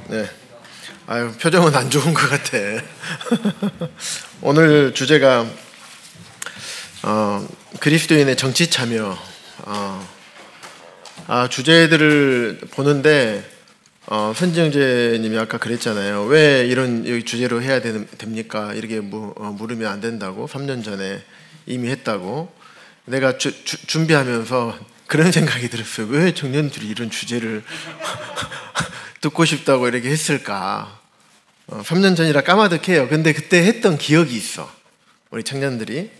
네. 아유, 표정은 안 좋은 것 같아. 오늘 주제가 그리스도인의 정치 참여. 주제들을 보는데 선지형제님이 아까 그랬잖아요. 왜 이런 주제로 해야 됩니까? 이렇게 물으면 안 된다고. 3년 전에 이미 했다고. 내가 준비하면서 그런 생각이 들었어요. 왜 청년들이 이런 주제를 듣고 싶다고 이렇게 했을까? 3년 전이라 까마득해요. 근데 그때 했던 기억이 있어. 우리 청년들이.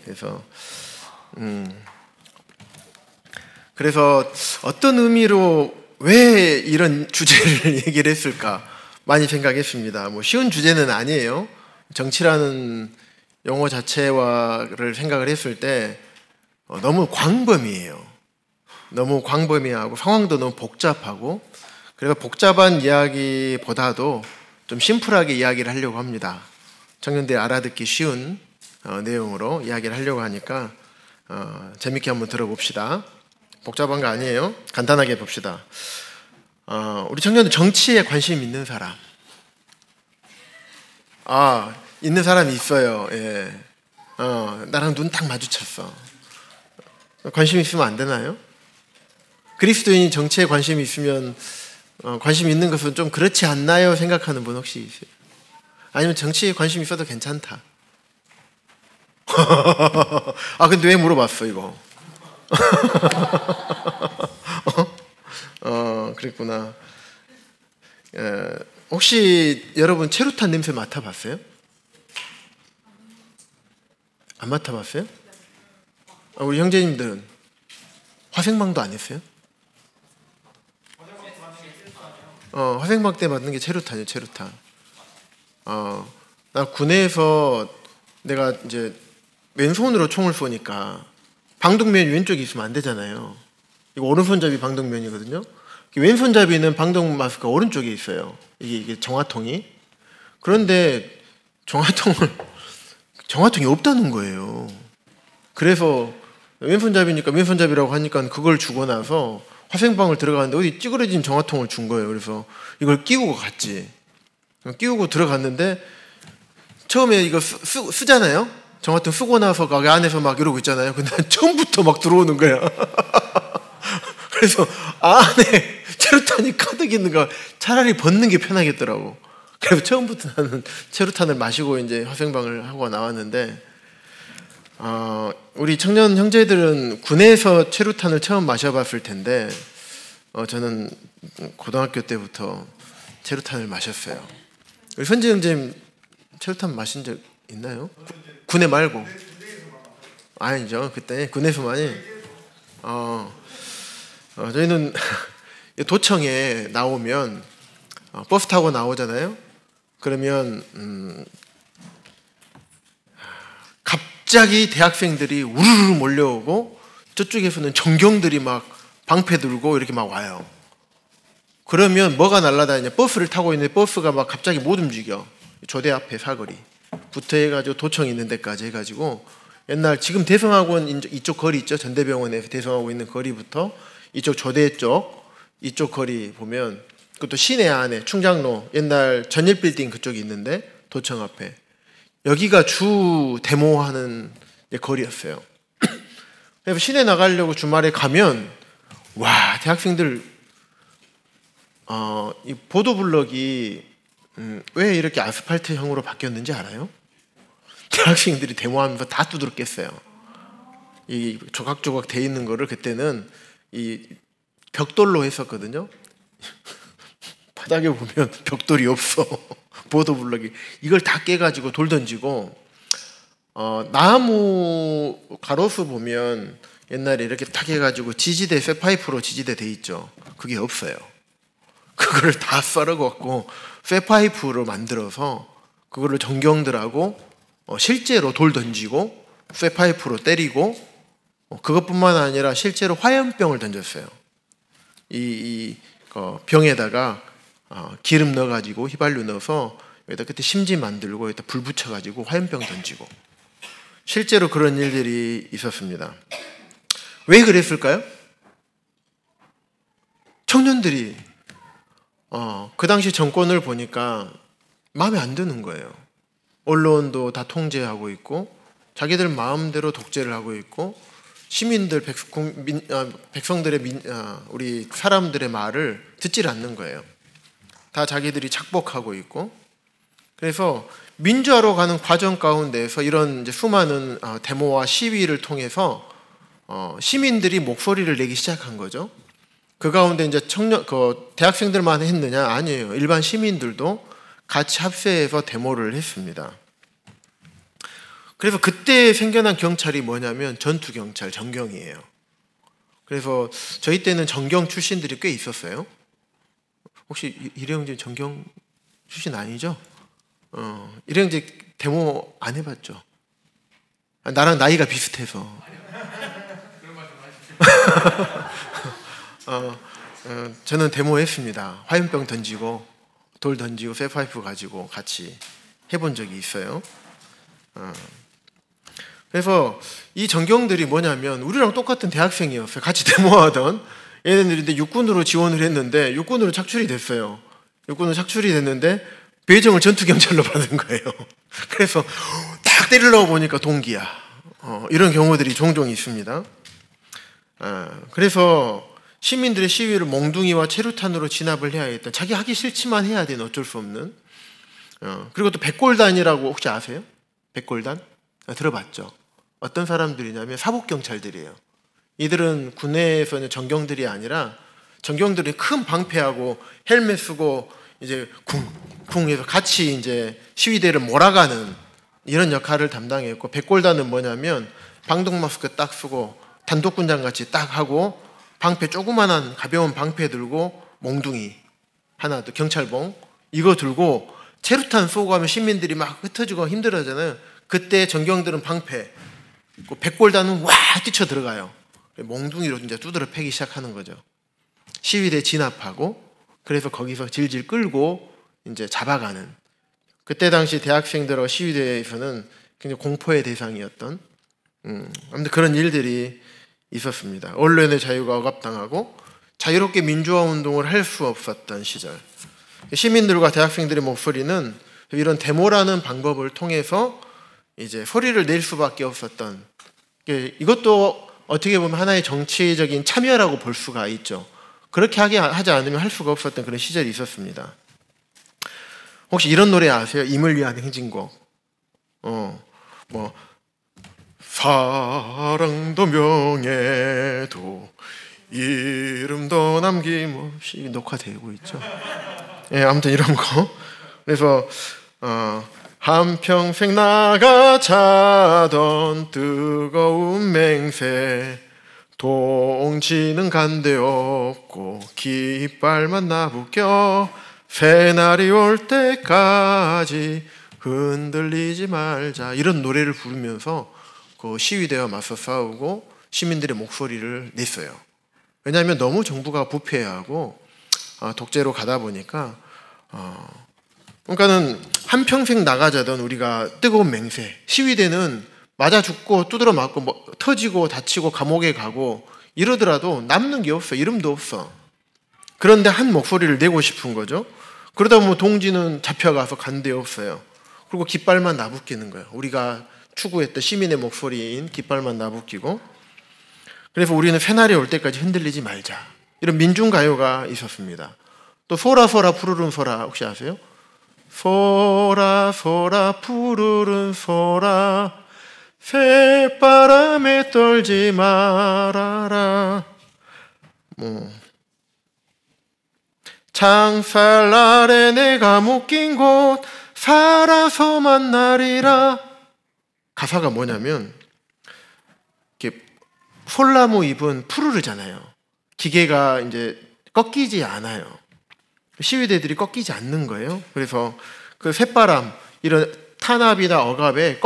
그래서 어떤 의미로 왜 이런 주제를 얘기를 했을까 많이 생각했습니다. 쉬운 주제는 아니에요. 정치라는 용어 자체를 생각을 했을 때 너무 광범위해요. 너무 광범위하고 상황도 너무 복잡하고, 그래서 복잡한 이야기보다도 좀 심플하게 이야기를 하려고 합니다. 청년들이 알아듣기 쉬운 내용으로 이야기를 하려고 하니까 재밌게 한번 들어봅시다. 복잡한 거 아니에요. 간단하게 봅시다. 우리 청년들 정치에 관심 있는 사람. 있는 사람이 있어요. 예. 나랑 눈 딱 마주쳤어. 관심 있으면 안 되나요? 그리스도인이 정치에 관심이 있으면 관심 있는 것은 좀 그렇지 않나요? 생각하는 분 혹시 있어요? 아니면 정치에 관심 있어도 괜찮다. 근데 왜 물어봤어 이거? 그랬구나. 혹시 여러분 체류탄 냄새 맡아봤어요? 안 맡아봤어요? 우리 형제님들은 화생방도 안 했어요? 화생방 때 맞는 게 체류탄이에요. 체류탄. 나 군에서 내가 이제 왼손으로 총을 쏘니까 방독면이 왼쪽에 있으면 안 되잖아요. 이거 오른손잡이 방독면이거든요. 왼손잡이는 방독 마스크가 오른쪽에 있어요. 이게 정화통이. 그런데 정화통이 없다는 거예요. 그래서 왼손잡이니까 왼손잡이라고 하니까 그걸 주고 나서 화생방을 들어가는데 어디 찌그러진 정화통을 준 거예요. 그래서 이걸 끼우고 갔지. 끼우고 들어갔는데 처음에 이거 쓰잖아요. 정화통 쓰고 나서 그 안에서 막 이러고 있잖아요. 근데 처음부터 막 들어오는 거야. 그래서 안에 체류탄이 가득 있는 거 차라리 벗는 게 편하겠더라고. 그래서 처음부터 나는 체류탄을 마시고 이제 화생방을 하고 나왔는데, 우리 청년 형제들은 군에서 체류탄을 처음 마셔봤을 텐데, 저는 고등학교 때부터 체류탄을 마셨어요. 우리 선지 형제님 체류탄 마신 적 있나요? 군에 말고. 아니죠. 그때 군에서만이. 저희는 도청에 나오면 버스 타고 나오잖아요. 그러면 갑자기 대학생들이 우르르 몰려오고 저쪽에서는 전경들이 막 방패 들고 이렇게 막 와요. 그러면 뭐가 날아다니냐? 버스를 타고 있는데 버스가 막 갑자기 못 움직여. 조대 앞에 사거리부터 해가지고 도청 있는 데까지 해가지고, 옛날 지금 대성학원 이쪽 거리 있죠? 전대병원에서 대성하고 있는 거리부터 이쪽 조대 쪽 이쪽 거리 보면, 그것도 시내 안에 충장로 옛날 전일빌딩 그쪽이 있는데 도청 앞에, 여기가 주 데모하는 거리였어요. 그래서 시내 나가려고 주말에 가면 와, 대학생들 이 보도블럭이 왜 이렇게 아스팔트형으로 바뀌었는지 알아요? 대학생들이 데모하면서 다 두드렸겠어요. 이 조각조각 돼 있는 거를 그때는 이 벽돌로 했었거든요. 바닥에 보면 벽돌이 없어. 보도블럭이. 이걸 다 깨가지고 돌 던지고, 나무 가로수 보면 옛날에 이렇게 탁 해가지고 지지대, 쇠파이프로 지지대 돼 있죠. 그게 없어요. 그거를 다 썰어갖고 쇠파이프로 만들어서 그거를 전경들하고 실제로 돌 던지고 쇠파이프로 때리고, 그것뿐만 아니라 실제로 화염병을 던졌어요. 이 병에다가 기름 넣어가지고 휘발유 넣어서 여기다 그때 심지 만들고 여기다 불 붙여가지고 화염병 던지고, 실제로 그런 일들이 있었습니다. 왜 그랬을까요? 청년들이 그 당시 정권을 보니까 마음에 안 드는 거예요. 언론도 다 통제하고 있고 자기들 마음대로 독재를 하고 있고 시민들, 백성들의 우리 사람들의 말을 듣질 않는 거예요. 다 자기들이 착복하고 있고. 그래서 민주화로 가는 과정 가운데서 이런 이제 수많은 데모와 시위를 통해서 시민들이 목소리를 내기 시작한 거죠. 그 가운데 이제 대학생들만 했느냐? 아니에요. 일반 시민들도 같이 합세해서 데모를 했습니다. 그래서 그때 생겨난 경찰이 뭐냐면 전투경찰, 정경이에요. 그래서 저희 때는 정경 출신들이 꽤 있었어요. 혹시 이래영재 정경 출신 아니죠? 이래영재 데모 안 해봤죠? 나랑 나이가 비슷해서. 저는 데모했습니다. 화염병 던지고 돌 던지고 쇠파이프 가지고 같이 해본 적이 있어요. 그래서 이 전경들이 뭐냐면 우리랑 똑같은 대학생이었어요. 같이 데모하던 얘네들인데 육군으로 지원을 했는데 육군으로 착출이 됐어요. 육군으로 착출이 됐는데 배정을 전투경찰로 받은 거예요. 그래서 딱 때리려고 보니까 동기야. 이런 경우들이 종종 있습니다. 그래서 시민들의 시위를 몽둥이와 체류탄으로 진압을 해야 했다. 자기 하기 싫지만 해야 되는 어쩔 수 없는. 그리고 또 백골단이라고 혹시 아세요? 백골단? 들어봤죠? 어떤 사람들이냐면 사복경찰들이에요. 이들은 군내에서는 정경들이 아니라 정경들이 큰 방패하고 헬멧 쓰고 이제 쿵쿵 해서 같이 이제 시위대를 몰아가는 이런 역할을 담당했고, 백골단은 뭐냐면 방독마스크 딱 쓰고 단독군장 같이 딱 하고 방패 조그만한 가벼운 방패 들고 몽둥이 하나 또 경찰봉 이거 들고 체류탄 쏘고 하면 시민들이 막 흩어지고 힘들어하잖아요. 그때 정경들은 방패, 백골단은 와 뛰쳐 들어가요. 몽둥이로 이제 두드려 패기 시작하는 거죠. 시위대 진압하고 그래서 거기서 질질 끌고 이제 잡아가는. 그때 당시 대학생들하고 시위대에서는 굉장히 공포의 대상이었던 아무튼 그런 일들이 있었습니다. 언론의 자유가 억압당하고 자유롭게 민주화 운동을 할 수 없었던 시절. 시민들과 대학생들의 목소리는 이런 데모라는 방법을 통해서 이제 소리를 낼 수밖에 없었던, 이것도 어떻게 보면 하나의 정치적인 참여라고 볼 수가 있죠. 그렇게 하지 않으면 할 수가 없었던 그런 시절이 있었습니다. 혹시 이런 노래 아세요? 임을 위한 행진곡. 사랑도 명예도 이름도 남김없이 녹화되고 있죠. 예, 아무튼 이런 거. 그래서 한평생 나가 자던 뜨거운 맹세 동지는 간데 없고 깃발만 나부껴 새날이 올 때까지 흔들리지 말자 이런 노래를 부르면서 그 시위대와 맞서 싸우고 시민들의 목소리를 냈어요. 왜냐하면 너무 정부가 부패하고 독재로 가다 보니까 그러니까는 한평생 나가자던 우리가 뜨거운 맹세, 시위대는 맞아 죽고 두드러 맞고 터지고 다치고 감옥에 가고 이러더라도 남는 게 없어. 이름도 없어. 그런데 한 목소리를 내고 싶은 거죠. 그러다 보면 동지는 잡혀가서 간 데 없어요. 그리고 깃발만 나부끼는 거예요. 우리가 추구했던 시민의 목소리인 깃발만 나부끼고. 그래서 우리는 새날이 올 때까지 흔들리지 말자. 이런 민중가요가 있었습니다. 또 소라 소라 푸르른 소라 혹시 아세요? 소라 소라 푸르른 소라 새바람에 떨지 말아라. 창살날에 내가 묶인 곳 살아서 만나리라. 가사가 뭐냐면 이렇게 솔나무 잎은 푸르르잖아요. 기계가 이제 꺾이지 않아요. 시위대들이 꺾이지 않는 거예요. 그래서 그 쇳바람 이런 탄압이나 억압에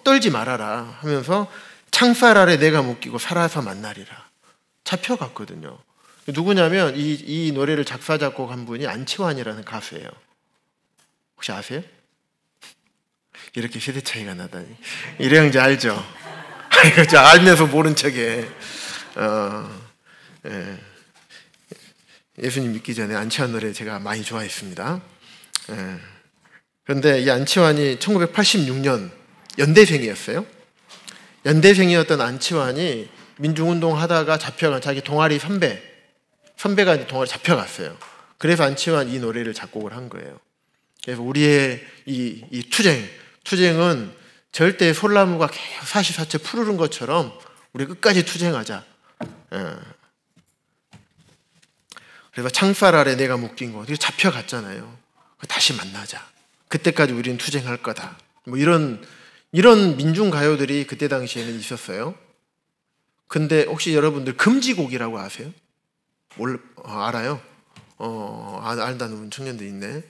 떨지 말아라 하면서 창살 아래 내가 묶이고 살아서 만나리라. 잡혀갔거든요. 누구냐면 이 노래를 작사 작곡한 분이 안치환이라는 가수예요. 혹시 아세요? 이렇게 세대 차이가 나다니. 이래영재 알죠? 이거 알면서 모른 척해. 예수님 믿기 전에 안치환 노래 제가 많이 좋아했습니다. 그런데 이 안치환이 1986년 연대생이었어요. 연대생이었던 안치환이 민중운동 하다가 잡혀간 자기 동아리 선배가 이제 동아리 잡혀갔어요. 그래서 안치환 이 노래를 작곡을 한 거예요. 그래서 우리의 이 투쟁은 절대 솔나무가 계속 사시사철 푸르른 것처럼 우리 끝까지 투쟁하자. 그래서 창살 아래 내가 묶인 거, 잡혀갔잖아요. 다시 만나자. 그때까지 우리는 투쟁할 거다. 뭐 이런 민중 가요들이 그때 당시에는 있었어요. 근데 혹시 여러분들 금지곡이라고 아세요? 알아요? 안다는 청년들 있네.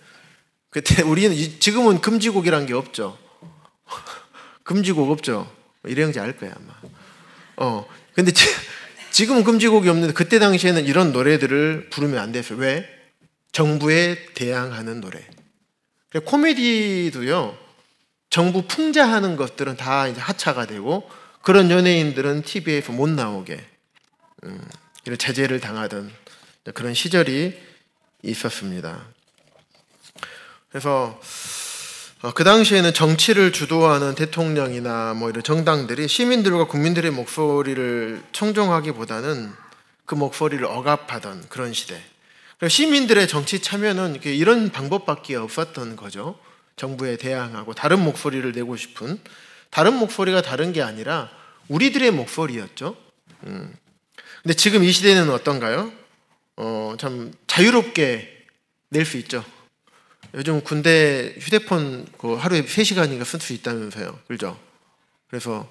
그때 우리는 지금은 금지곡이란 게 없죠. 금지곡 없죠. 일행지 알 거야 아마. 근데 지금은 금지곡이 없는데 그때 당시에는 이런 노래들을 부르면 안 됐어요. 왜? 정부에 대항하는 노래. 코미디도요. 정부 풍자하는 것들은 다 이제 하차가 되고 그런 연예인들은 TV에서 못 나오게 이런 제재를 당하던 그런 시절이 있었습니다. 그래서 그 당시에는 정치를 주도하는 대통령이나 뭐 이런 정당들이 시민들과 국민들의 목소리를 청정하기보다는 그 목소리를 억압하던 그런 시대. 시민들의 정치 참여는 이런 방법밖에 없었던 거죠. 정부에 대항하고 다른 목소리를 내고 싶은, 다른 목소리가 다른 게 아니라 우리들의 목소리였죠. 근데 지금 이 시대는 어떤가요? 참 자유롭게 낼 수 있죠. 요즘 군대 휴대폰 하루에 3시간인가 쓸 수 있다면서요. 그죠? 그래서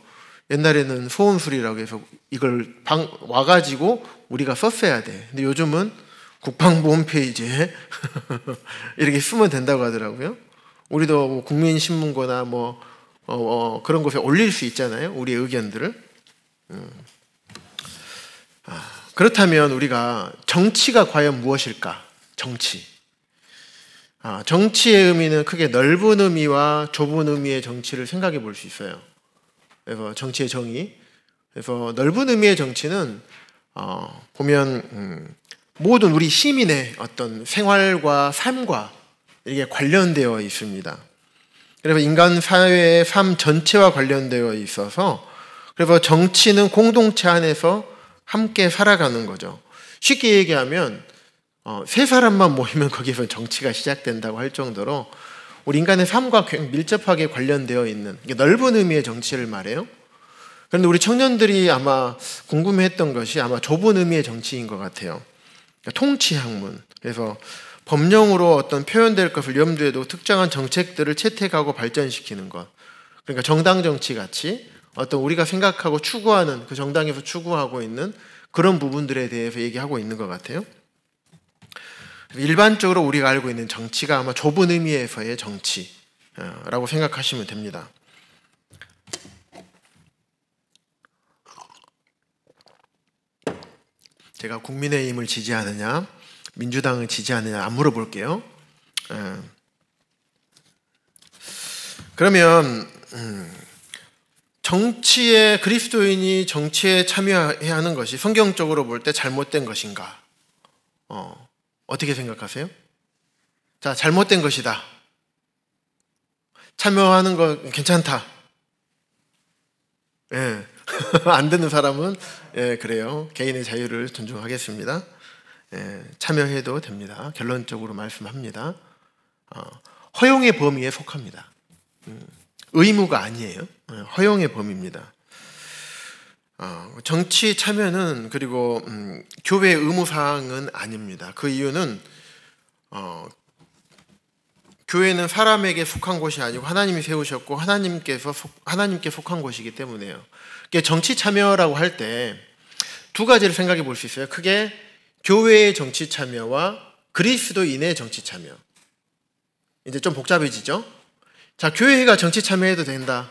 옛날에는 소원술이라고 해서 이걸 와가지고 우리가 썼어야 돼. 근데 요즘은 국방부 홈페이지에 이렇게 쓰면 된다고 하더라고요. 우리도 뭐 국민신문고나 그런 곳에 올릴 수 있잖아요. 우리의 의견들을. 그렇다면 우리가 정치가 과연 무엇일까? 정치의 의미는 크게 넓은 의미와 좁은 의미의 정치를 생각해 볼 수 있어요. 그래서 정치의 정의. 그래서 넓은 의미의 정치는 보면 모든 우리 시민의 어떤 생활과 삶과 이게 관련되어 있습니다. 그래서 인간 사회의 삶 전체와 관련되어 있어서 그래서 정치는 공동체 안에서 함께 살아가는 거죠. 쉽게 얘기하면 세 사람만 모이면 거기서 정치가 시작된다고 할 정도로 우리 인간의 삶과 굉장히 밀접하게 관련되어 있는 넓은 의미의 정치를 말해요. 그런데 우리 청년들이 아마 궁금해했던 것이 아마 좁은 의미의 정치인 것 같아요. 통치학문. 그래서 법령으로 어떤 표현될 것을 염두에 두고 특정한 정책들을 채택하고 발전시키는 것. 그러니까 정당 정치 같이 어떤 우리가 생각하고 추구하는 그 정당에서 추구하고 있는 그런 부분들에 대해서 얘기하고 있는 것 같아요. 일반적으로 우리가 알고 있는 정치가 아마 좁은 의미에서의 정치라고 생각하시면 됩니다. 제가 국민의힘을 지지하느냐 민주당을 지지하느냐 안 물어볼게요. 그러면 그리스도인이 정치에 참여해야 하는 것이 성경적으로 볼 때 잘못된 것인가? 어떻게 생각하세요? 자, 잘못된 것이다. 참여하는 거 괜찮다. 예. 안 듣는 사람은 그래요. 개인의 자유를 존중하겠습니다. 참여해도 됩니다. 결론적으로 말씀합니다. 허용의 범위에 속합니다. 의무가 아니에요. 허용의 범위입니다. 정치 참여는 그리고 교회 의무사항은 아닙니다. 그 이유는 교회는 사람에게 속한 곳이 아니고 하나님이 세우셨고 하나님께 속한 곳이기 때문에요. 정치 참여라고 할 때 두 가지를 생각해 볼 수 있어요. 크게 교회의 정치 참여와 그리스도인의 정치 참여. 이제 좀 복잡해지죠? 자, 교회가 정치 참여해도 된다.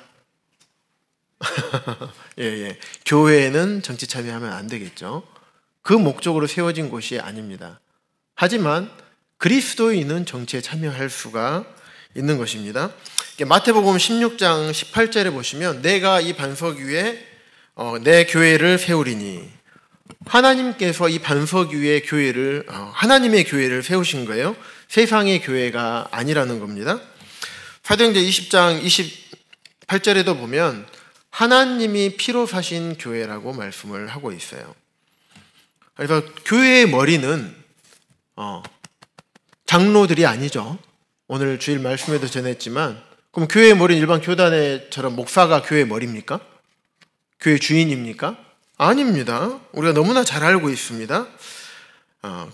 예. 교회는 정치 참여하면 안 되겠죠. 그 목적으로 세워진 곳이 아닙니다. 하지만 그리스도인은 정치에 참여할 수가 있는 것입니다. 마태복음 16장 18절에 보시면 내가 이 반석 위에 내 교회를 세우리니 하나님께서 이 반석 위에 교회를 하나님의 교회를 세우신 거예요. 세상의 교회가 아니라는 겁니다. 사도행전 20장 28절에도 보면 하나님이 피로 사신 교회라고 말씀을 하고 있어요. 그래서 교회의 머리는 장로들이 아니죠. 오늘 주일 말씀에도 전했지만, 그럼 교회의 머리는 일반 교단에처럼 목사가 교회의 머리입니까? 교회 주인입니까? 아닙니다. 우리가 너무나 잘 알고 있습니다.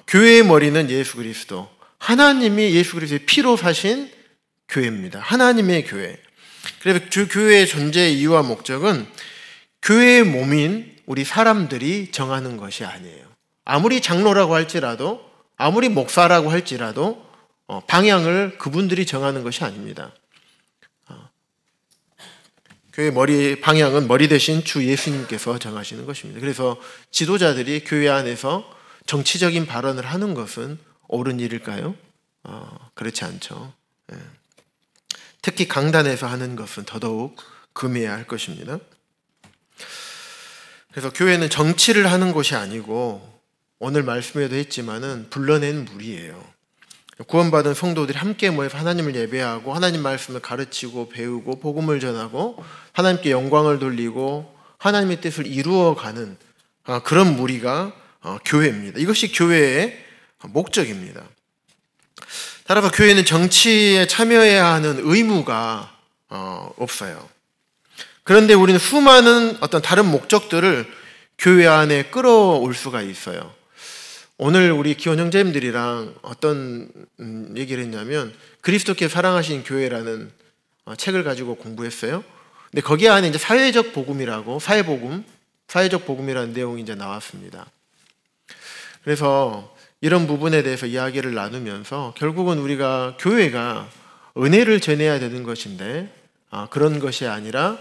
교회의 머리는 예수 그리스도, 하나님이 예수 그리스도의 피로 사신 교회입니다. 하나님의 교회. 그래서 교회의 존재의 이유와 목적은 교회의 몸인 우리 사람들이 정하는 것이 아니에요. 아무리 장로라고 할지라도, 아무리 목사라고 할지라도 방향을 그분들이 정하는 것이 아닙니다. 교회 머리 방향은 머리 대신 주 예수님께서 정하시는 것입니다. 그래서 지도자들이 교회 안에서 정치적인 발언을 하는 것은 옳은 일일까요? 그렇지 않죠. 특히 강단에서 하는 것은 더더욱 금해야 할 것입니다. 그래서 교회는 정치를 하는 것이 아니고 오늘 말씀에도 했지만은 불러낸 무리예요. 구원받은 성도들이 함께 모여서 하나님을 예배하고 하나님 말씀을 가르치고 배우고 복음을 전하고 하나님께 영광을 돌리고 하나님의 뜻을 이루어가는 그런 무리가 교회입니다. 이것이 교회의 목적입니다. 따라서 교회는 정치에 참여해야 하는 의무가 없어요. 그런데 우리는 수많은 어떤 다른 목적들을 교회 안에 끌어올 수가 있어요. 오늘 우리 기원 형제님들이랑 어떤 얘기를 했냐면 그리스도께 사랑하신 교회라는 책을 가지고 공부했어요. 근데 거기 안에 이제 사회적 복음이라고 사회적 복음이라는 내용이 이제 나왔습니다. 그래서 이런 부분에 대해서 이야기를 나누면서 결국은 우리가 교회가 은혜를 전해야 되는 것인데 그런 것이 아니라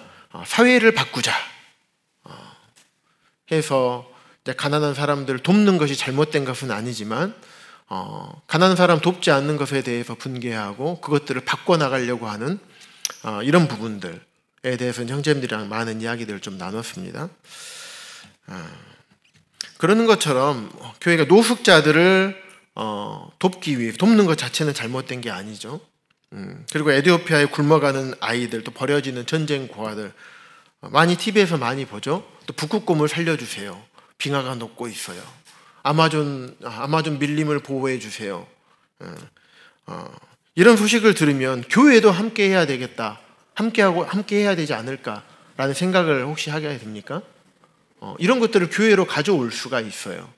사회를 바꾸자 해서 가난한 사람들을 돕는 것이 잘못된 것은 아니지만 가난한 사람 돕지 않는 것에 대해서 분개하고 그것들을 바꿔나가려고 하는 이런 부분들에 대해서는 형제님들이랑 많은 이야기들을 좀 나눴습니다. 그러는 것처럼 교회가 노숙자들을 돕기 위해 돕는 것 자체는 잘못된 게 아니죠. 그리고 에티오피아에 굶어가는 아이들, 또 버려지는 전쟁 고아들 많이 TV에서 많이 보죠. 또 북극곰을 살려주세요. 빙하가 녹고 있어요. 아마존 밀림을 보호해 주세요. 이런 소식을 들으면 교회도 함께 해야 되겠다, 함께 해야 되지 않을까라는 생각을 혹시 하게 됩니까? 이런 것들을 교회로 가져올 수가 있어요.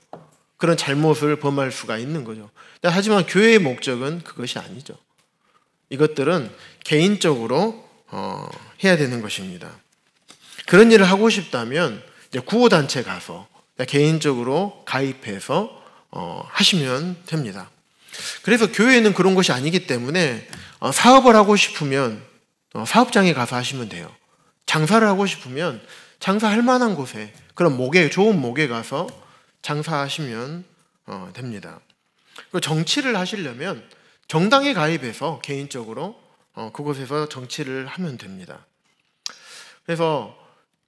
그런 잘못을 범할 수가 있는 거죠. 하지만 교회의 목적은 그것이 아니죠. 이것들은 개인적으로 해야 되는 것입니다. 그런 일을 하고 싶다면 이제 구호단체 가서 개인적으로 가입해서 하시면 됩니다. 그래서 교회는 그런 것이 아니기 때문에 사업을 하고 싶으면 사업장에 가서 하시면 돼요. 장사를 하고 싶으면 장사할 만한 곳에, 그런 좋은 목에 가서 장사하시면 됩니다. 정치를 하시려면 정당에 가입해서 개인적으로 그곳에서 정치를 하면 됩니다. 그래서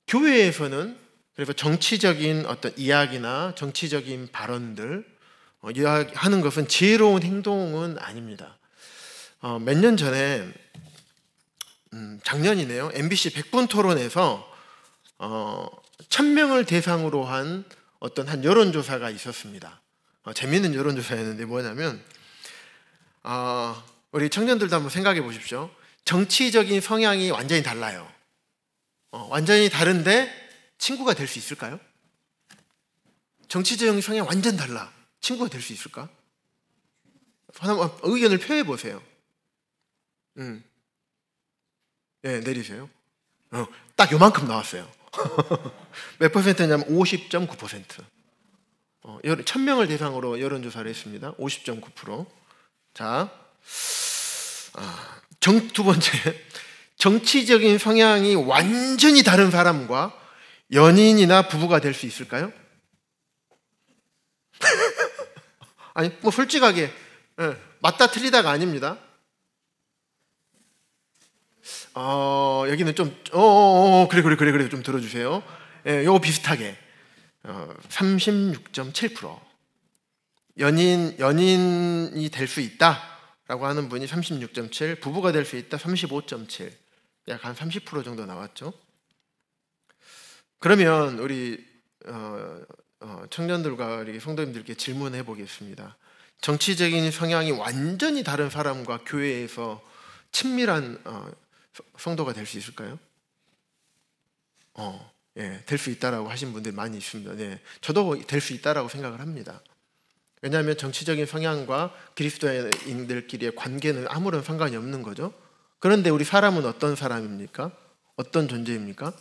교회에서는 그래서 정치적인 어떤 이야기나 정치적인 발언들 이야기하는 것은 지혜로운 행동은 아닙니다. 몇 년 전에 작년이네요. MBC 100분 토론에서 1000명을 대상으로 한 어떤 한 여론조사가 있었습니다. 재미있는 여론조사였는데 뭐냐면 우리 청년들도 한번 생각해 보십시오. 정치적인 성향이 완전히 달라요. 완전히 다른데 친구가 될 수 있을까요? 정치적인 성향이 완전 달라. 친구가 될 수 있을까? 하나 의견을 표해 보세요. 예, 내리세요. 딱 요만큼 나왔어요. 몇 퍼센트냐면 50.9%. 1000명을 대상으로 여론조사를 했습니다. 50.9%. 자, 두 번째, 정치적인 성향이 완전히 다른 사람과 연인이나 부부가 될 수 있을까요? 아니, 뭐 솔직하게 맞다 틀리다가 아닙니다. 여기는 좀 그래 좀 들어주세요. 요거 비슷하게 36.7%. 연인이 될 수 있다라고 하는 분이 36.7, 부부가 될 수 있다 35.7, 약 한 30% 정도 나왔죠. 그러면 우리 청년들과 우리 성도님들께 질문해 보겠습니다. 정치적인 성향이 완전히 다른 사람과 교회에서 친밀한 성도가 될 수 있을까요? 예, 될 수 있다라고 하신 분들이 많이 있습니다. 네, 저도 될 수 있다라고 생각을 합니다. 왜냐하면 정치적인 성향과 그리스도인들끼리의 관계는 아무런 상관이 없는 거죠. 그런데 우리 사람은 어떤 사람입니까? 어떤 존재입니까?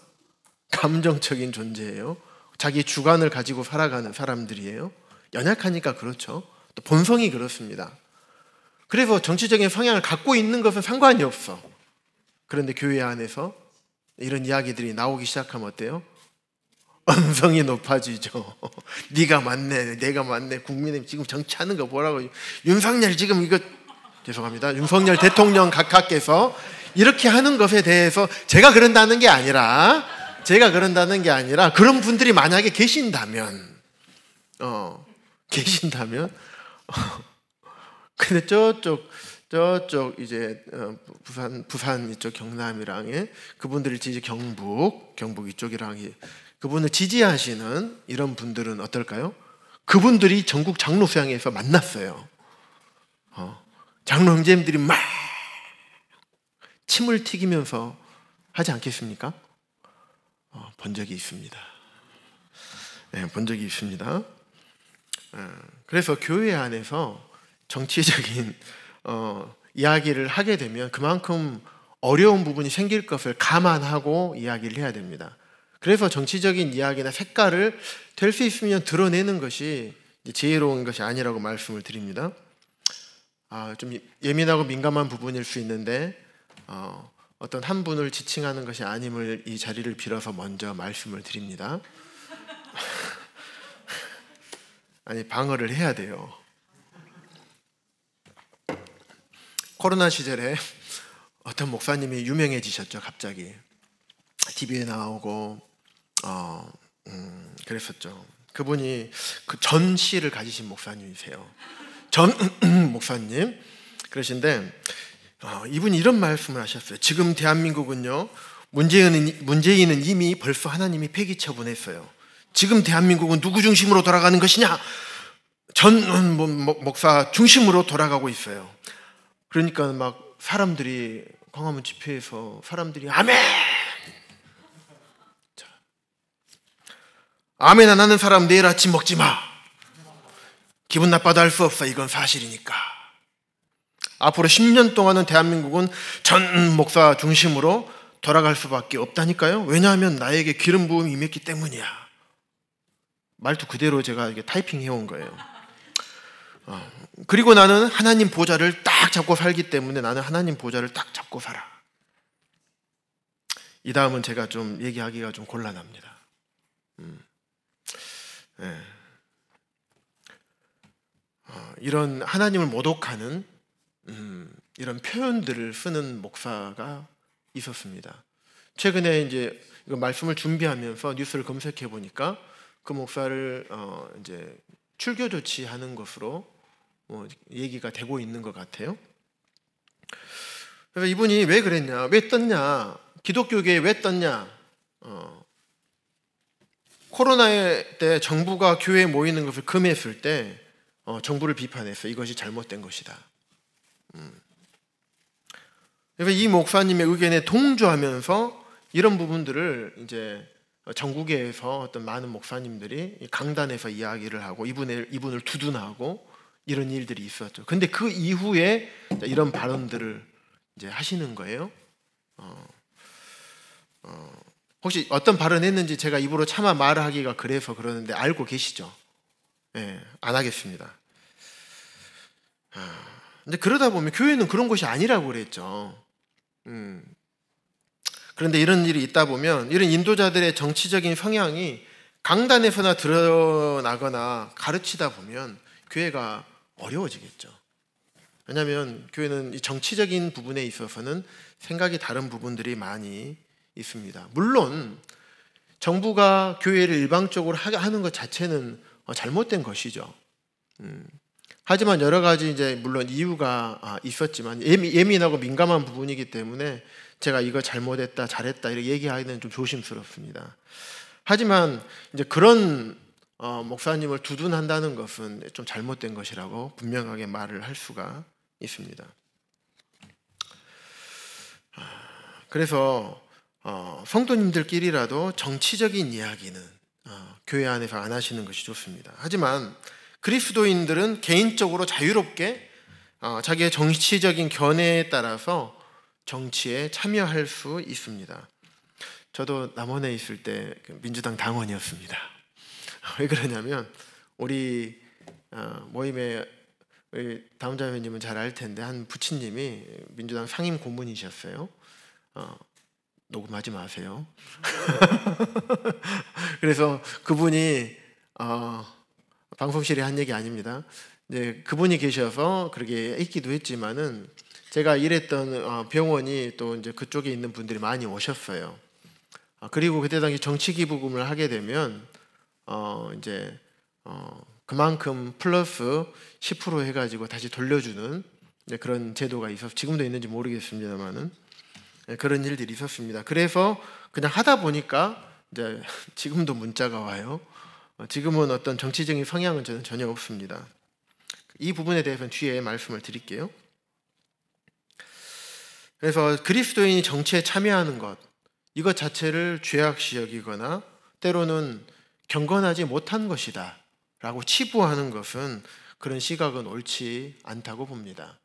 감정적인 존재예요. 자기 주관을 가지고 살아가는 사람들이에요. 연약하니까 그렇죠. 또 본성이 그렇습니다. 그래서 정치적인 성향을 갖고 있는 것은 상관이 없어. 그런데 교회 안에서 이런 이야기들이 나오기 시작하면 어때요? 언성이 높아지죠. 네가 맞네, 내가 맞네. 국민의힘 지금 정치하는 거 뭐라고? 윤석열 지금 이거 죄송합니다. 윤석열 대통령 각하께서 이렇게 하는 것에 대해서 제가 그런다는 게 아니라 그런 분들이 만약에 계신다면 근데 저쪽 이제 부산 이쪽 경남이랑 그분들을 지지 경북 이쪽이랑 그분을 지지하시는 이런 분들은 어떨까요? 그분들이 전국 장로 수양회에서 만났어요. 장로 형제님들이 막 침을 튀기면서 하지 않겠습니까? 본 적이 있습니다. 네, 본 적이 있습니다. 그래서 교회 안에서 정치적인 이야기를 하게 되면 그만큼 어려운 부분이 생길 것을 감안하고 이야기를 해야 됩니다. 그래서 정치적인 이야기나 색깔을 될 수 있으면 드러내는 것이 지혜로운 것이 아니라고 말씀을 드립니다. 좀 예민하고 민감한 부분일 수 있는데 어떤 한 분을 지칭하는 것이 아님을 이 자리를 빌어서 먼저 말씀을 드립니다. 아니, 방어를 해야 돼요. 코로나 시절에 어떤 목사님이 유명해지셨죠. 갑자기 TV에 나오고 그랬었죠. 그분이 그 전시를 가지신 목사님이세요. 전 목사님 그러신데 이분이 이런 말씀을 하셨어요. 지금 대한민국은요, 문재인은 이미 벌써 하나님이 폐기 처분했어요. 지금 대한민국은 누구 중심으로 돌아가는 것이냐? 전 목사 중심으로 돌아가고 있어요. 그러니까 막 사람들이 광화문 집회에서 사람들이 아멘! 아멘 안 하는 사람 내일 아침 먹지 마. 기분 나빠도 할 수 없어. 이건 사실이니까. 앞으로 10년 동안은 대한민국은 전 목사 중심으로 돌아갈 수밖에 없다니까요. 왜냐하면 나에게 기름 부음이 임했기 때문이야. 말투 그대로 제가 이게 타이핑 해온 거예요. 그리고 나는 하나님 보좌를 딱 잡고 살기 때문에 나는 하나님 보좌를 딱 잡고 살아. 이 다음은 제가 좀 얘기하기가 좀 곤란합니다. 네. 이런 하나님을 모독하는 이런 표현들을 쓰는 목사가 있었습니다. 최근에 이제 이거 말씀을 준비하면서 뉴스를 검색해 보니까 그 목사를 이제 출교 조치하는 것으로 얘기가 되고 있는 것 같아요. 그래서 이분이 왜 그랬냐, 왜 떴냐, 기독교계에 왜 떴냐. 코로나 때 정부가 교회에 모이는 것을 금했을 때 정부를 비판했어요. 이것이 잘못된 것이다. 그래서 이 목사님의 의견에 동조하면서 이런 부분들을 이제 전국에서 어떤 많은 목사님들이 강단에서 이야기를 하고 이분을 두둔하고 이런 일들이 있었죠. 근데 그 이후에 이런 발언들을 이제 하시는 거예요. 혹시 어떤 발언했는지 제가 입으로 차마 말하기가 그래서 그러는데 알고 계시죠? 네, 안 하겠습니다. 근데 그러다 보면 교회는 그런 것이 아니라고 그랬죠. 그런데 이런 일이 있다 보면 이런 인도자들의 정치적인 성향이 강단에서나 드러나거나 가르치다 보면 교회가 어려워지겠죠. 왜냐하면 교회는 이 정치적인 부분에 있어서는 생각이 다른 부분들이 많이 있습니다. 물론 정부가 교회를 일방적으로 하는 것 자체는 잘못된 것이죠. 하지만 여러 가지 이제 물론 이유가 있었지만 예민하고 민감한 부분이기 때문에 제가 이거 잘못했다, 잘했다 이렇게 얘기하기는 좀 조심스럽습니다. 하지만 이제 그런 목사님을 두둔한다는 것은 좀 잘못된 것이라고 분명하게 말을 할 수가 있습니다. 그래서 성도님들끼리라도 정치적인 이야기는 교회 안에서 안 하시는 것이 좋습니다. 하지만 그리스도인들은 개인적으로 자유롭게 자기의 정치적인 견해에 따라서 정치에 참여할 수 있습니다. 저도 남원에 있을 때 민주당 당원이었습니다. 왜 그러냐면 우리 모임에 다운자 회원님은 잘 알 텐데 한 부친님이 민주당 상임 고문이셨어요. 녹음하지 마세요. 그래서 그분이 방송실에 한 얘기 아닙니다. 이제 그분이 계셔서 그렇게 있기도 했지만은 제가 일했던 병원이 또 이제 그쪽에 있는 분들이 많이 오셨어요. 그리고 그때 당시 정치 기부금을 하게 되면 이제 그만큼 플러스 10% 해가지고 다시 돌려주는 그런 제도가 있어서 지금도 있는지 모르겠습니다만은 그런 일들이 있었습니다. 그래서 그냥 하다 보니까 이제 지금도 문자가 와요. 지금은 어떤 정치적인 성향은 저는 전혀 없습니다. 이 부분에 대해서는 뒤에 말씀을 드릴게요. 그래서 그리스도인이 정치에 참여하는 것, 이것 자체를 죄악시 여기거나 때로는 경건하지 못한 것이다 라고 치부하는 것은 그런 시각은 옳지 않다고 봅니다.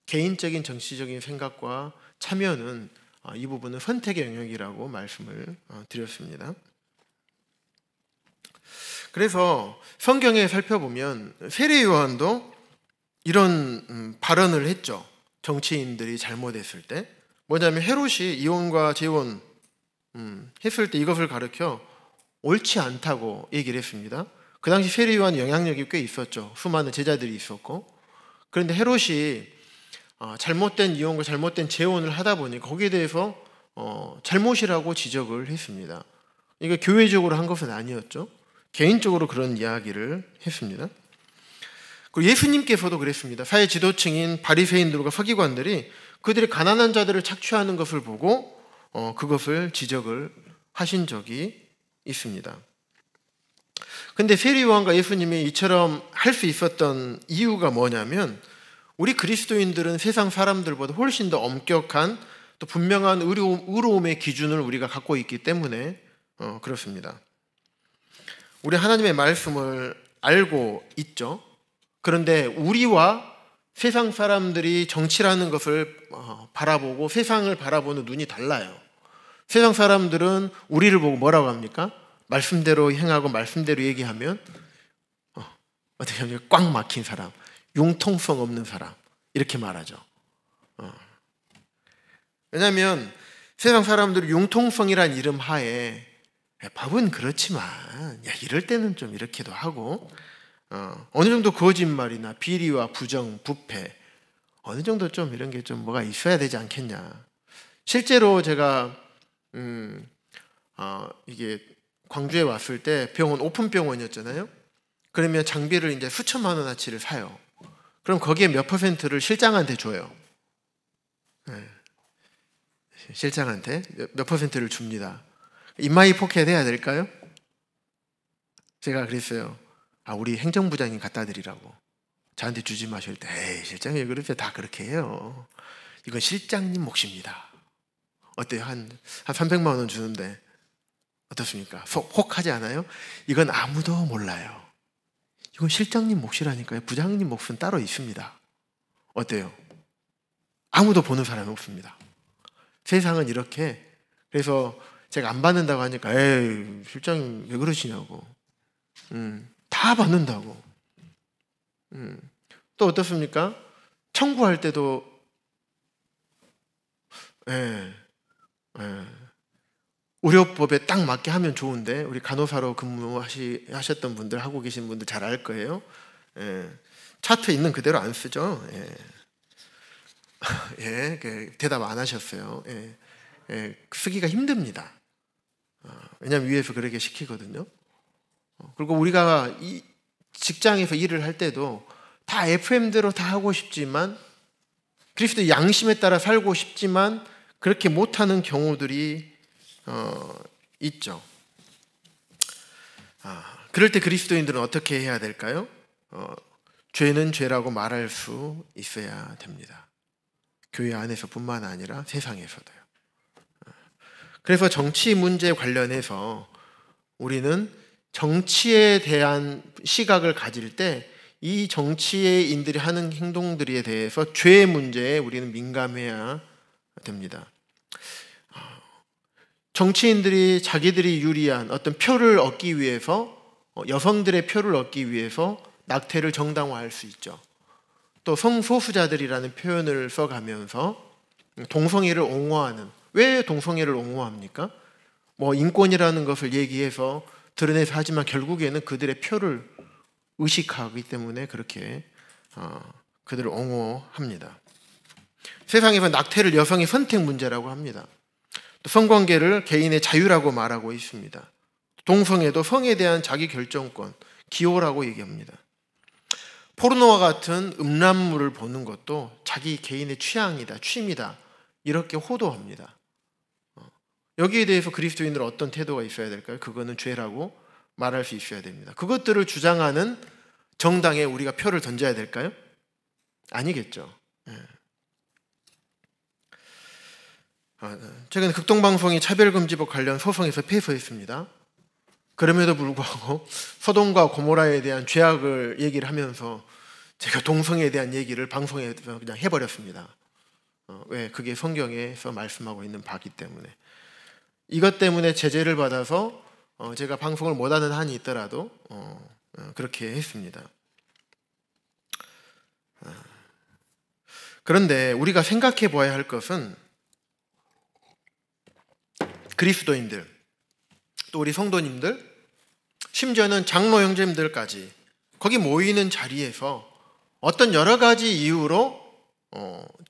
개인적인 정치적인 생각과 참여는 이 부분은 선택의 영역이라고 말씀을 드렸습니다. 그래서 성경에 살펴보면 세례 요한도 이런 발언을 했죠. 정치인들이 잘못했을 때 뭐냐면 헤롯이 이혼과 재혼 했을 때 이것을 가르쳐 옳지 않다고 얘기를 했습니다. 그 당시 세례 요한 영향력이 꽤 있었죠. 수많은 제자들이 있었고. 그런데 헤롯이 잘못된 이혼과 잘못된 재혼을 하다 보니 거기에 대해서 잘못이라고 지적을 했습니다. 이게 교회적으로 한 것은 아니었죠. 개인적으로 그런 이야기를 했습니다. 그리고 예수님께서도 그랬습니다. 사회 지도층인 바리새인들과 서기관들이 그들이 가난한 자들을 착취하는 것을 보고 그것을 지적을 하신 적이 있습니다. 근데 세례 요한과 예수님이 이처럼 할 수 있었던 이유가 뭐냐면 우리 그리스도인들은 세상 사람들보다 훨씬 더 엄격한 또 분명한 의로움의 기준을 우리가 갖고 있기 때문에 그렇습니다. 우리 하나님의 말씀을 알고 있죠. 그런데 우리와 세상 사람들이 정치라는 것을 바라보고 세상을 바라보는 눈이 달라요. 세상 사람들은 우리를 보고 뭐라고 합니까? 말씀대로 행하고 말씀대로 얘기하면 어떻게 하면 꽉 막힌 사람, 융통성 없는 사람 이렇게 말하죠. 왜냐하면 세상 사람들이 융통성이란 이름 하에 법은 그렇지만 야 이럴 때는 좀 이렇게도 하고 어느 정도 거짓말이나 비리와 부정, 부패 어느 정도 좀 이런 게 좀 뭐가 있어야 되지 않겠냐. 실제로 제가 이게 광주에 왔을 때 병원 오픈 병원이었잖아요. 그러면 장비를 이제 수천만 원어치를 사요. 그럼 거기에 몇 퍼센트를 실장한테 줘요. 네. 실장한테 몇 퍼센트를 줍니다. 인마이 포켓 해야 될까요? 제가 그랬어요. 우리 행정부장님 갖다 드리라고. 저한테 주지 마실 때 에이 실장이 왜 그러세요? 다 그렇게 해요. 이건 실장님 몫입니다. 어때요? 한 300만 원 주는데 어떻습니까? 혹하지 않아요? 이건 아무도 몰라요. 이건 실장님 몫이라니까요. 부장님 몫은 따로 있습니다. 어때요? 아무도 보는 사람이 없습니다. 세상은 이렇게. 그래서 제가 안 받는다고 하니까 에이 실장님 왜 그러시냐고. 다 받는다고. 또 어떻습니까? 청구할 때도 의료법에 딱 맞게 하면 좋은데 우리 간호사로 근무하셨던 분들 하고 계신 분들 잘 알 거예요. 차트 있는 그대로 안 쓰죠. 대답 안 하셨어요. 쓰기가 힘듭니다. 왜냐하면 위에서 그렇게 시키거든요. 그리고 우리가 이 직장에서 일을 할 때도 다 FM대로 다 하고 싶지만, 그리스도의 양심에 따라 살고 싶지만 그렇게 못하는 경우들이 있죠. 그럴 때 그리스도인들은 어떻게 해야 될까요? 죄는 죄라고 말할 수 있어야 됩니다. 교회 안에서뿐만 아니라 세상에서도요. 그래서 정치 문제 관련해서 우리는 정치에 대한 시각을 가질 때 이 정치인들이 하는 행동들에 대해서 죄의 문제에 우리는 민감해야 됩니다. 정치인들이 자기들이 유리한 어떤 표를 얻기 위해서, 여성들의 표를 얻기 위해서 낙태를 정당화할 수 있죠. 또 성소수자들이라는 표현을 써가면서 동성애를 옹호하는, 왜 동성애를 옹호합니까? 인권이라는 것을 얘기해서 드러내서 하지만 결국에는 그들의 표를 의식하기 때문에 그렇게 그들을 옹호합니다. 세상에서 낙태를 여성의 선택 문제라고 합니다. 또 성관계를 개인의 자유라고 말하고 있습니다. 동성애도 성에 대한 자기 결정권, 기호라고 얘기합니다. 포르노와 같은 음란물을 보는 것도 자기 개인의 취향이다, 취미다, 이렇게 호도합니다. 여기에 대해서 그리스도인들은 어떤 태도가 있어야 될까요? 그거는 죄라고 말할 수 있어야 됩니다. 그것들을 주장하는 정당에 우리가 표를 던져야 될까요? 아니겠죠. 최근 극동방송이 차별금지법 관련 소송에서 패소했습니다. 그럼에도 불구하고 소돔과 고모라에 대한 죄악을 얘기를 하면서 제가 동성애에 대한 얘기를 방송에서 그냥 해버렸습니다. 왜? 그게 성경에서 말씀하고 있는 바기 때문에. 이것 때문에 제재를 받아서 제가 방송을 못하는 한이 있더라도 그렇게 했습니다. 그런데 우리가 생각해 보아야 할 것은 그리스도인들, 또 우리 성도님들, 심지어는 장로 형제님들까지 거기 모이는 자리에서 어떤 여러 가지 이유로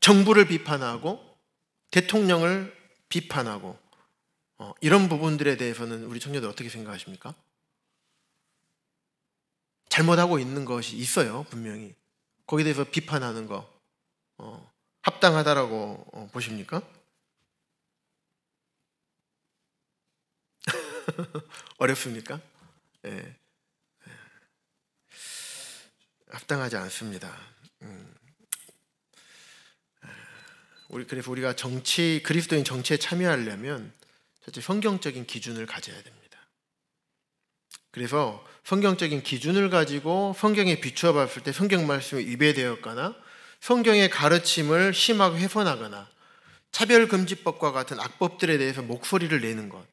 정부를 비판하고 대통령을 비판하고 이런 부분들에 대해서는 우리 청년들 어떻게 생각하십니까? 잘못하고 있는 것이 있어요, 분명히. 거기에 대해서 비판하는 거 합당하다라고 보십니까? 어렵습니까? 네. 합당하지 않습니다. 그래서 우리가 그리스도인 정치에 참여하려면 첫째 성경적인 기준을 가져야 됩니다. 그래서 성경적인 기준을 가지고 성경에 비추어 봤을 때 성경 말씀이 위배되었거나 성경의 가르침을 심하게 훼손하거나 차별금지법과 같은 악법들에 대해서 목소리를 내는 것.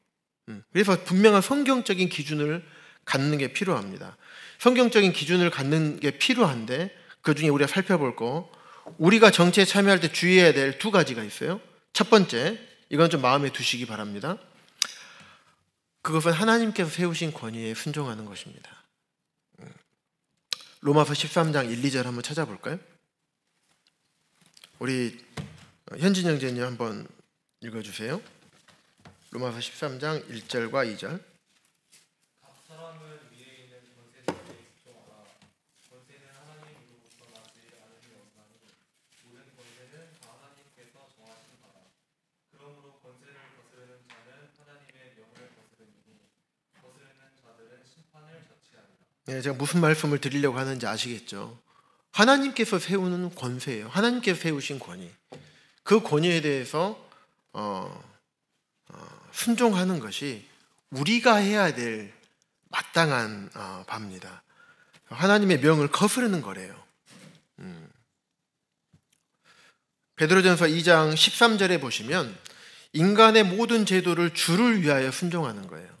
그래서 분명한 성경적인 기준을 갖는 게 필요합니다. 성경적인 기준을 갖는 게 필요한데 그중에 우리가 살펴볼 거, 우리가 정치에 참여할 때 주의해야 될 두 가지가 있어요. 첫 번째, 이건 좀 마음에 두시기 바랍니다. 그것은 하나님께서 세우신 권위에 순종하는 것입니다. 로마서 13장 1, 2절 한번 찾아볼까요? 우리 현진 형제님 한번 읽어주세요. 로마서 13장 1절과 2절. 각 사람은 위에 있는 권세자에게 순종하라. 권세는 하나님으로부터 나지 않음이 없나니 모든 권세는 다 하나님께서 정하신 바라. 그러므로 권세를 거스르는 자는 하나님의 명을 거스르니 거스르는 자들은 심판을 자취하리라. 네, 제가 무슨 말씀을 드리려고 하는지 아시겠죠? 하나님께서 세우는 권세예요. 하나님께서 세우신 권위. 그 권위에 대해서 순종하는 것이 우리가 해야 될 마땅한 바입니다. 하나님의 명을 거스르는 거래요. 베드로전서 2장 13절에 보시면 인간의 모든 제도를 주를 위하여 순종하는 거예요.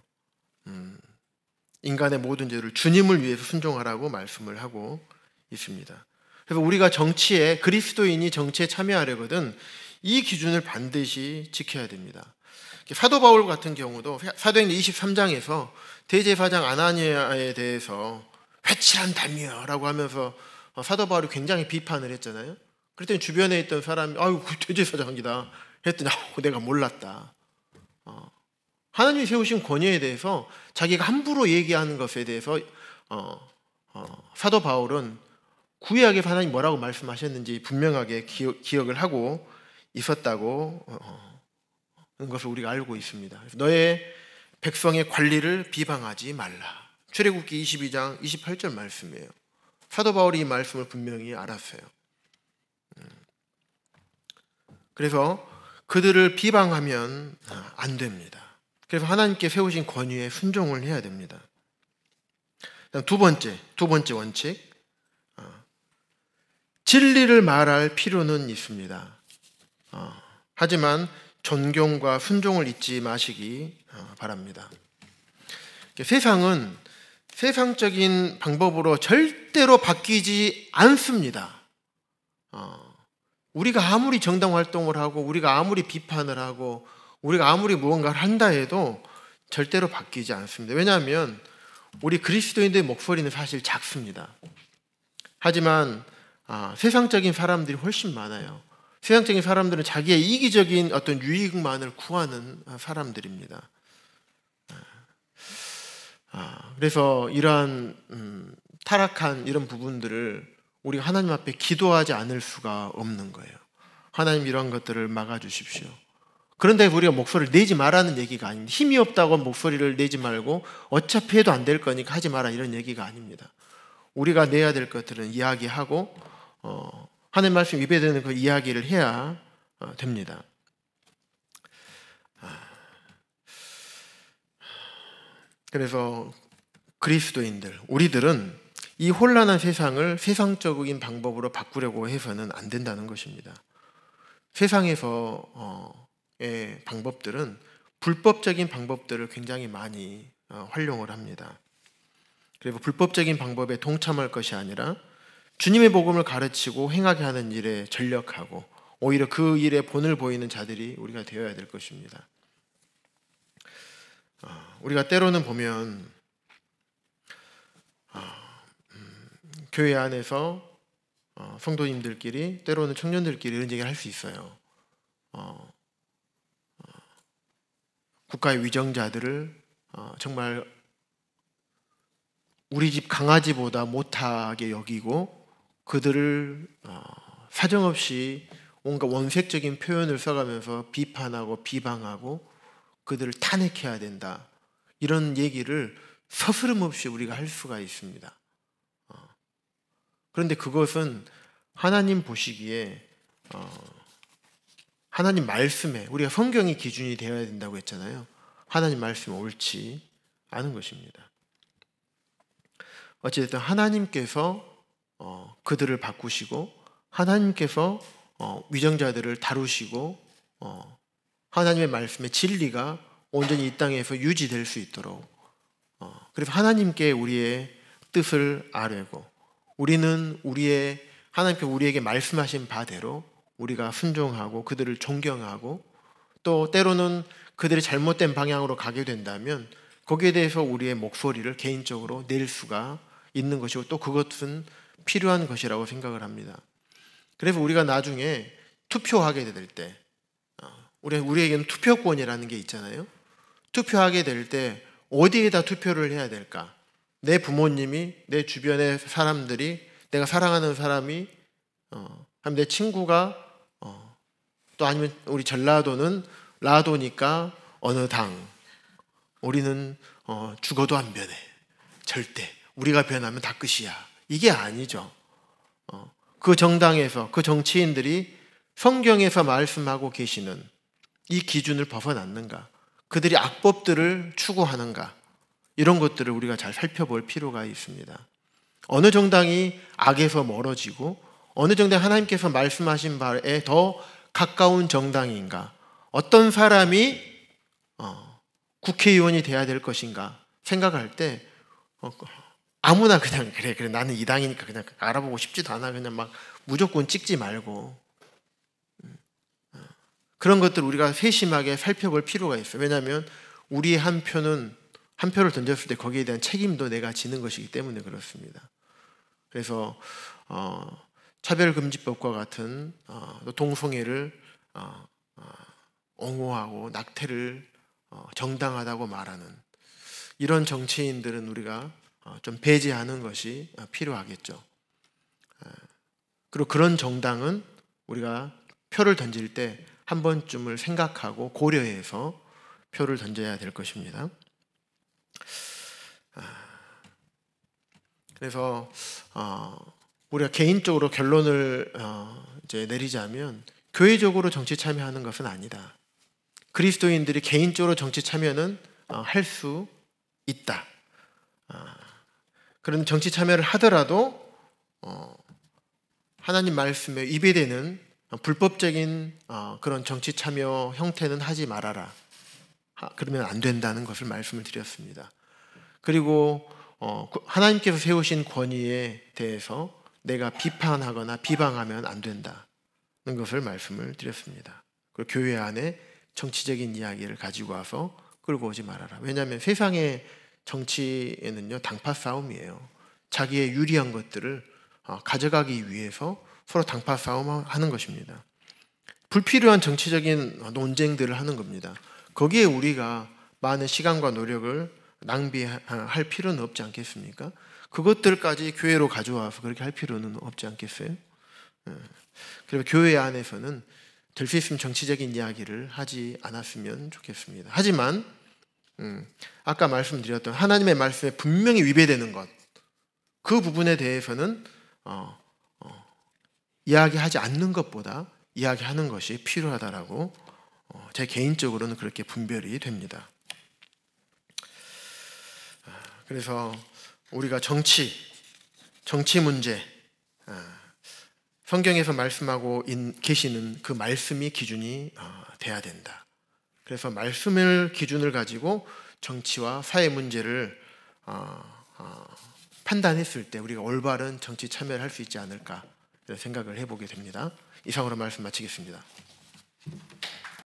인간의 모든 제도를 주님을 위해서 순종하라고 말씀을 하고 있습니다. 그래서 우리가 그리스도인이 정치에 참여하려거든 이 기준을 반드시 지켜야 됩니다. 사도 바울 같은 경우도 사도행전 23장에서 대제사장 아나니아에 대해서 회칠한 담이야라고 하면서 사도 바울이 굉장히 비판을 했잖아요. 그랬더니 주변에 있던 사람이 아유 그 대제사장이다 했더니 내가 몰랐다. 하나님이 세우신 권위에 대해서 자기가 함부로 얘기하는 것에 대해서 사도 바울은 구약에서 하나님 뭐라고 말씀하셨는지 분명하게 기억을 하고 있었다고 하는 것을 우리가 알고 있습니다. 너의 백성의 관리를 비방하지 말라. 출애굽기 22장 28절 말씀이에요. 사도 바울이 이 말씀을 분명히 알았어요. 그래서 그들을 비방하면 안 됩니다. 그래서 하나님께 세우신 권위에 순종을 해야 됩니다. 두 번째 원칙, 진리를 말할 필요는 있습니다. 하지만 존경과 순종을 잊지 마시기 바랍니다. 세상은 세상적인 방법으로 절대로 바뀌지 않습니다. 우리가 아무리 정당 활동을 하고 우리가 아무리 비판을 하고 우리가 아무리 무언가를 한다 해도 절대로 바뀌지 않습니다. 왜냐하면 우리 그리스도인들의 목소리는 사실 작습니다. 하지만 세상적인 사람들이 훨씬 많아요. 세상적인 사람들은 자기의 이기적인 어떤 유익만을 구하는 사람들입니다. 그래서 이러한 타락한 이런 부분들을 우리가 하나님 앞에 기도하지 않을 수가 없는 거예요. 하나님 이러한 것들을 막아주십시오. 그런데 우리가 목소리를 내지 말라는 얘기가 아닙니다. 힘이 없다고 목소리를 내지 말고 어차피 해도 안 될 거니까 하지 마라 이런 얘기가 아닙니다. 우리가 내야 될 것들은 이야기하고 하나님 말씀 위배되는 그 이야기를 해야 됩니다. 그래서 그리스도인들, 우리들은 이 혼란한 세상을 세상적인 방법으로 바꾸려고 해서는 안 된다는 것입니다. 세상에서의 방법들은 불법적인 방법들을 굉장히 많이 활용을 합니다. 그리고 불법적인 방법에 동참할 것이 아니라 주님의 복음을 가르치고 행하게 하는 일에 전력하고 오히려 그 일에 본을 보이는 자들이 우리가 되어야 될 것입니다. 우리가 때로는 보면 교회 안에서 성도님들끼리 때로는 청년들끼리 이런 얘기를 할 수 있어요. 국가의 위정자들을 정말 우리 집 강아지보다 못하게 여기고 그들을 사정없이 뭔가 원색적인 표현을 써가면서 비판하고 비방하고 그들을 탄핵해야 된다. 이런 얘기를 서스름없이 우리가 할 수가 있습니다. 그런데 그것은 하나님 보시기에 하나님 말씀에 우리가 성경이 기준이 되어야 된다고 했잖아요. 하나님 말씀이 옳지 않은 것입니다. 어쨌든 하나님께서 그들을 바꾸시고 하나님께서 위정자들을 다루시고 하나님의 말씀의 진리가 온전히 이 땅에서 유지될 수 있도록 그래서 하나님께 우리의 뜻을 아뢰고 우리는 하나님께 우리에게 말씀하신 바대로 우리가 순종하고 그들을 존경하고 또 때로는 그들이 잘못된 방향으로 가게 된다면 거기에 대해서 우리의 목소리를 개인적으로 낼 수가 있는 것이고 또 그것은 필요한 것이라고 생각을 합니다. 그래서 우리가 나중에 투표하게 될 때 우리에게는 투표권이라는 게 있잖아요. 투표하게 될 때 어디에다 투표를 해야 될까? 내 부모님이, 내 주변의 사람들이, 내가 사랑하는 사람이, 내 친구가, 또 아니면 우리 전라도는 라도니까 어느 당. 우리는 죽어도 안 변해. 절대. 우리가 변하면 다 끝이야. 이게 아니죠. 그 정당에서, 그 정치인들이 성경에서 말씀하고 계시는 이 기준을 벗어났는가? 그들이 악법들을 추구하는가? 이런 것들을 우리가 잘 살펴볼 필요가 있습니다. 어느 정당이 악에서 멀어지고 어느 정당이 하나님께서 말씀하신 바에 더 가까운 정당인가? 어떤 사람이 국회의원이 돼야 될 것인가? 생각할 때 아무나 그냥 그래 나는 이 당이니까 그냥 알아보고 싶지도 않아. 그냥 막 무조건 찍지 말고 그런 것들 우리가 세심하게 살펴볼 필요가 있어요. 왜냐하면 우리의 한 표를 던졌을 때 거기에 대한 책임도 내가 지는 것이기 때문에 그렇습니다. 그래서 차별금지법과 같은 동성애를 옹호하고 낙태를 정당하다고 말하는 이런 정치인들은 우리가 좀 배제하는 것이 필요하겠죠. 그리고 그런 정당은 우리가 표를 던질 때 한 번쯤을 생각하고 고려해서 표를 던져야 될 것입니다. 그래서 우리가 개인적으로 결론을 이제 내리자면 교회적으로 정치 참여하는 것은 아니다. 그리스도인들이 개인적으로 정치 참여는 할 수 있다. 그런 정치 참여를 하더라도 하나님 말씀에 위배되는 불법적인 그런 정치 참여 형태는 하지 말아라. 그러면 안 된다는 것을 말씀을 드렸습니다. 그리고 하나님께서 세우신 권위에 대해서 내가 비판하거나 비방하면 안 된다는 것을 말씀을 드렸습니다. 그리고 교회 안에 정치적인 이야기를 가지고 와서 끌고 오지 말아라. 왜냐하면 세상의 정치에는요, 당파 싸움이에요. 자기의 유리한 것들을 가져가기 위해서 서로 당파 싸움하는 것입니다. 불필요한 정치적인 논쟁들을 하는 겁니다. 거기에 우리가 많은 시간과 노력을 낭비할 필요는 없지 않겠습니까? 그것들까지 교회로 가져와서 그렇게 할 필요는 없지 않겠어요? 그리고 교회 안에서는 될 수 있으면 정치적인 이야기를 하지 않았으면 좋겠습니다. 하지만 아까 말씀드렸던 하나님의 말씀에 분명히 위배되는 것, 그 부분에 대해서는 이야기하지 않는 것보다 이야기하는 것이 필요하다라고 제 개인적으로는 그렇게 분별이 됩니다. 그래서 우리가 정치 문제, 성경에서 말씀하고 계시는 그 말씀이 기준이 돼야 된다. 그래서 말씀을 기준을 가지고 정치와 사회 문제를 판단했을 때 우리가 올바른 정치 참여를 할 수 있지 않을까 생각을 해보게 됩니다. 이상으로 말씀 마치겠습니다.